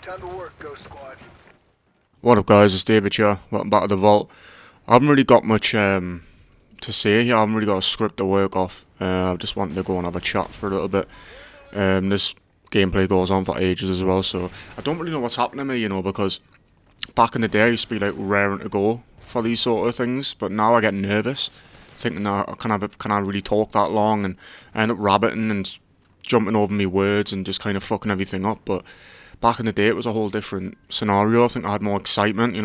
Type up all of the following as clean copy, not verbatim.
Time to work, Ghost Squad. What up, guys? It's David here. Welcome back to the vault. I haven't really got much to say here. I haven't really got a script to work off. I just wanted to go and have a chat for a little bit. This gameplay goes on for ages as well, so I don't really know what's happening to me, because back in the day I used to be like raring to go for these sort of things, but now I get nervous, thinking that can I really talk that long, and I end up rabbiting and jumping over my words and just kind of fucking everything up. But back in the day it was a whole different scenario. I think I had more excitement,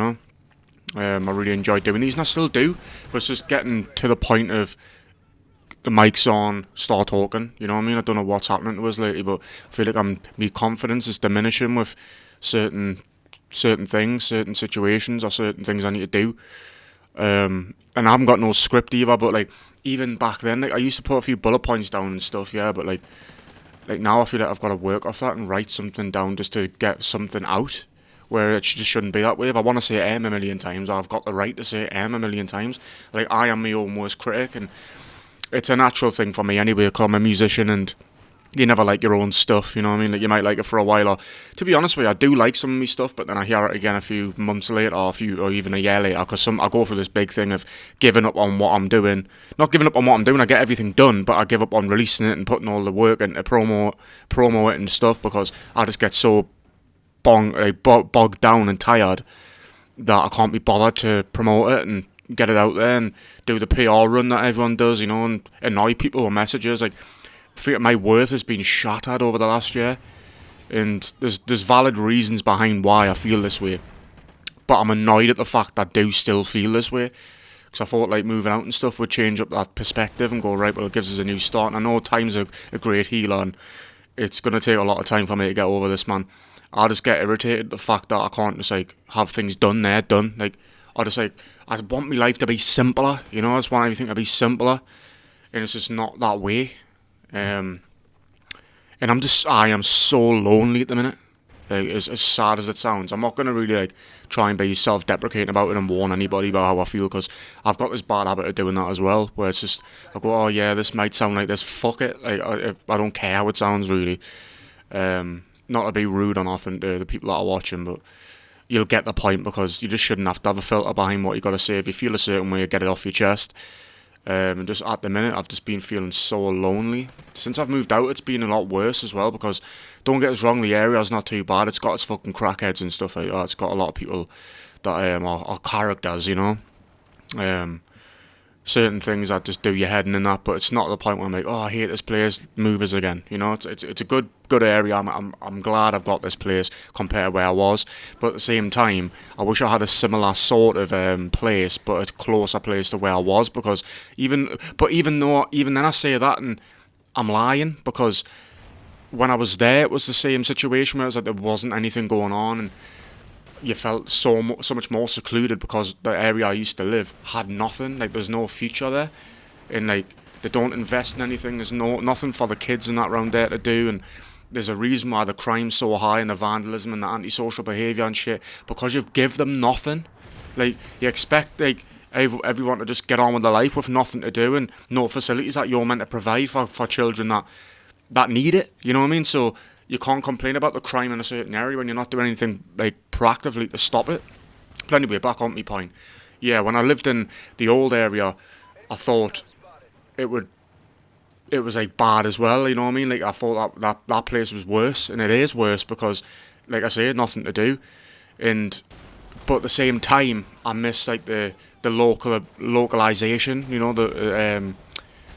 I really enjoyed doing these, and I still do, but it's just getting to the point of the mic's on, start talking, I don't know what's happening to us lately, but I feel like my confidence is diminishing with certain things, certain situations, or certain things I need to do. And I haven't got no script either, but like even back then, like I used to put a few bullet points down and stuff, yeah, but like now I feel like I've got to work off that and write something down just to get something out, where it just shouldn't be that way. If I want to say M a million times, I've got the right to say M a million times. Like, I am my own worst critic, and it's a natural thing for me anyway, because I'm a musician, and you never like your own stuff, Like, you might like it for a while, or to be honest with you, I do like some of my stuff, but then I hear it again a few months later, or even a year later, because I go for this big thing of giving up on what I'm doing. Not giving up on what I'm doing, I get everything done, but I give up on releasing it and putting all the work into promo it and stuff, because I just get so bogged down and tired that I can't be bothered to promote it and get it out there and do the PR run that everyone does, and annoy people with messages. Like, I feel like my worth has been shattered over the last year, and there's valid reasons behind why I feel this way, but I'm annoyed at the fact that I do still feel this way, because I thought like moving out and stuff would change up that perspective and go, right, well, it gives us a new start. And I know time's a great healer, and it's going to take a lot of time for me to get over this, man. I just get irritated at the fact that I can't just like have things done. Like, I want my life to be simpler, I just want everything to be simpler, and it's just not that way. And I am so lonely at the minute. Like, as sad as it sounds, I'm not gonna really like try and be self-deprecating about it and warn anybody about how I feel, because I've got this bad habit of doing that as well, where it's just I go, oh yeah, this might sound like this, fuck it, like I don't care how it sounds really. Not to be rude or nothing to the people that are watching, but you'll get the point, because you just shouldn't have to have a filter behind what you got to say. If you feel a certain way, get it off your chest. And just at the minute, I've just been feeling so lonely. Since I've moved out, it's been a lot worse as well, because don't get us wrong, the area's not too bad. It's got its fucking crackheads and stuff like that. It's got a lot of people that are characters, certain things that just do your head in and that, but it's not the point where I'm like, oh, I hate this place, move us again. It's a good area. I'm glad I've got this place compared to where I was, but at the same time, I wish I had a similar sort of place, but a closer place to where I was, because even then I say that and I'm lying, because when I was there, it was the same situation where it was like there wasn't anything going on, and you felt so much more secluded, because the area I used to live had nothing. Like, there's no future there, and like they don't invest in anything. There's nothing for the kids and that round there to do, and there's a reason why the crime's so high and the vandalism and the antisocial behaviour and shit, because you've give them nothing. Like, you expect like everyone to just get on with their life with nothing to do and no facilities that you're meant to provide for children that need it. You know what I mean? So you can't complain about the crime in a certain area when you're not doing anything like proactively to stop it. But anyway, back on my point. Yeah, when I lived in the old area, I thought it was like bad as well. You know what I mean? Like, I thought that place was worse, and it is worse because, like I say, nothing to do. But at the same time, I miss like the localization.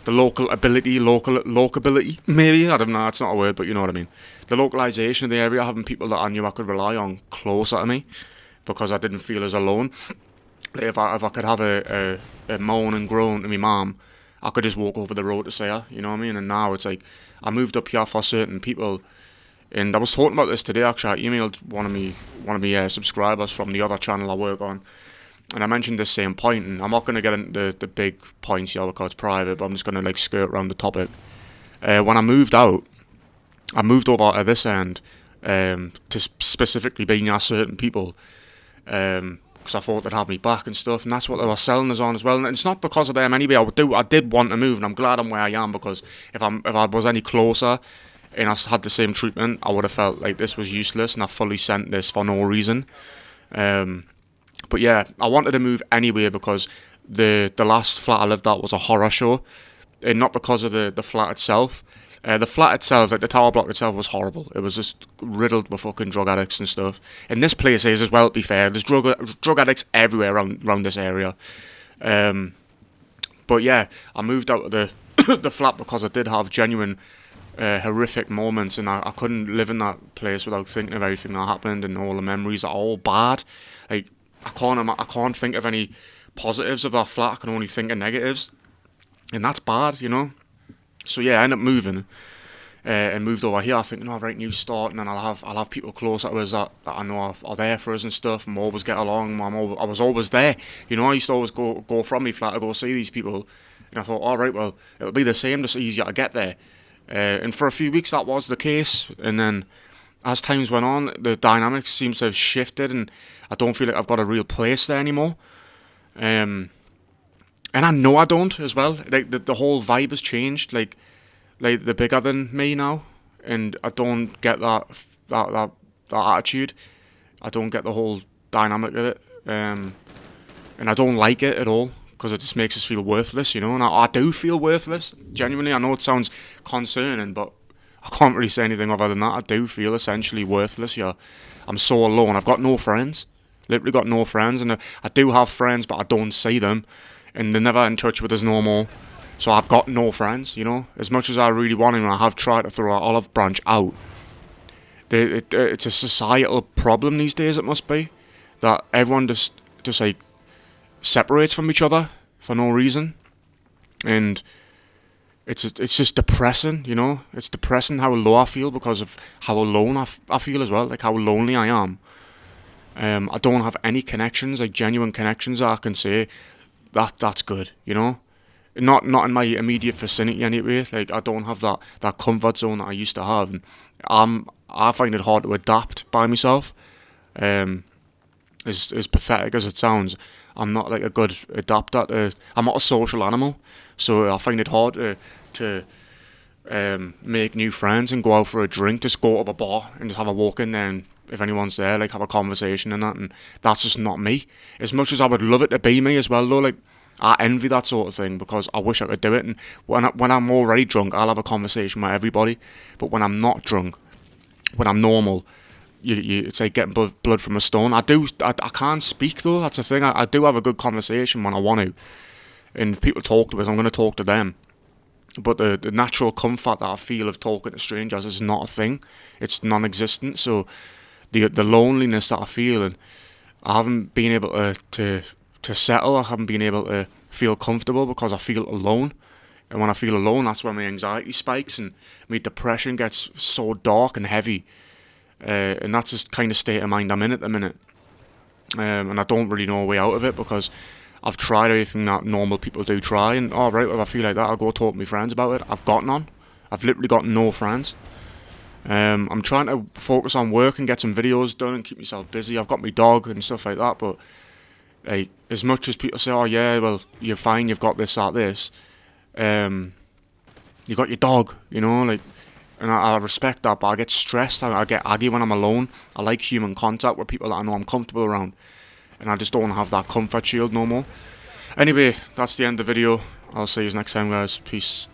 The locability, maybe, I don't know, it's not a word, but you know what I mean. The localization of the area, having people that I knew I could rely on closer to me, because I didn't feel as alone. Like, if I could have a moan and groan to my mum, I could just walk over the road to say her, you know what I mean? And now it's like, I moved up here for certain people, and I was talking about this today actually. I emailed one of my subscribers from the other channel I work on, and I mentioned this same point, and I'm not going to get into the big points here because it's private, but I'm just going to like skirt around the topic. When I moved out, I moved over at this end to specifically be near certain people, because I thought they'd have me back and stuff, and that's what they were selling us on as well. And it's not because of them anyway. I did want to move, and I'm glad I'm where I am, because if I was any closer, and I had the same treatment, I would have felt like this was useless, and I fully sent this for no reason. But yeah, I wanted to move anyway because the last flat I lived at was a horror show, and not because of the flat itself. The flat itself, like the tower block itself, was horrible. It was just riddled with fucking drug addicts and stuff. And this place is as well, to be fair. There's drug addicts everywhere around this area. But yeah, I moved out of the the flat because I did have genuine horrific moments, and I couldn't live in that place without thinking of everything that happened, and all the memories are all bad. Like I can't think of any positives of that flat. I can only think of negatives, and that's bad, you know. So yeah, I ended up moving and moved over here. Thinking, oh, right, new start, and then I'll have people close to us that I know are there for us and stuff, and we'll always get along. I was always there, you know. I used to always go from me flat to go see these people, and I thought, all right, well, it'll be the same, just easier to get there. And for a few weeks that was the case, and then as times went on, the dynamics seems to have shifted, and I don't feel like I've got a real place there anymore. And I know I don't as well. Like the whole vibe has changed. Like they're bigger than me now, and I don't get that attitude. I don't get the whole dynamic of it, and I don't like it at all because it just makes us feel worthless, you know. And I do feel worthless, genuinely. I know it sounds concerning, but I can't really say anything other than that. I do feel essentially worthless. Yeah, I'm so alone. I've got no friends. Literally got no friends, and I do have friends, but I don't see them. And they're never in touch with us no more. So I've got no friends, you know. As much as I really want them, I have tried to throw our olive branch out. It's a societal problem these days, it must be. That everyone just like separates from each other for no reason. And it's just depressing, you know. It's depressing how low I feel because of how alone I feel as well. Like how lonely I am. I don't have any connections, like genuine connections that I can say that's good, you know. Not in my immediate vicinity anyway. Like I don't have that comfort zone that I used to have, and I find it hard to adapt by myself. As pathetic as it sounds, I'm not like a good adapter. I'm not a social animal, so I find it hard to make new friends and go out for a drink. Just go to a bar and just have a walk in there, and if anyone's there, like have a conversation and that, and that's just not me. As much as I would love it to be me as well, though, like I envy that sort of thing because I wish I could do it. And when I'm already drunk, I'll have a conversation with everybody. But when I'm not drunk, when I'm normal, it's like getting blood from a stone. I can't speak though. That's the thing. I do have a good conversation when I want to, and if people talk to us, I'm going to talk to them. But the natural comfort that I feel of talking to strangers is not a thing. It's non-existent. So the loneliness that I feel, and I haven't been able to settle. I haven't been able to feel comfortable because I feel alone. And when I feel alone, that's when my anxiety spikes and my depression gets so dark and heavy. And that's just kind of state of mind I'm in at the minute. And I don't really know a way out of it because I've tried everything that normal people do try. And alright, if I feel like that, I'll go talk to my friends about it. I've got none. I've literally got no friends. I'm trying to focus on work and get some videos done and keep myself busy. I've got my dog and stuff like that, but like as much as people say, oh yeah, well you're fine, you've got this, that, this, you got your dog, you know, like, and I respect that, but I get stressed, I get aggy when I'm alone. I like human contact with people that I know I'm comfortable around, and I just don't have that comfort shield no more. Anyway, that's the end of the video. I'll see you next time, guys. Peace.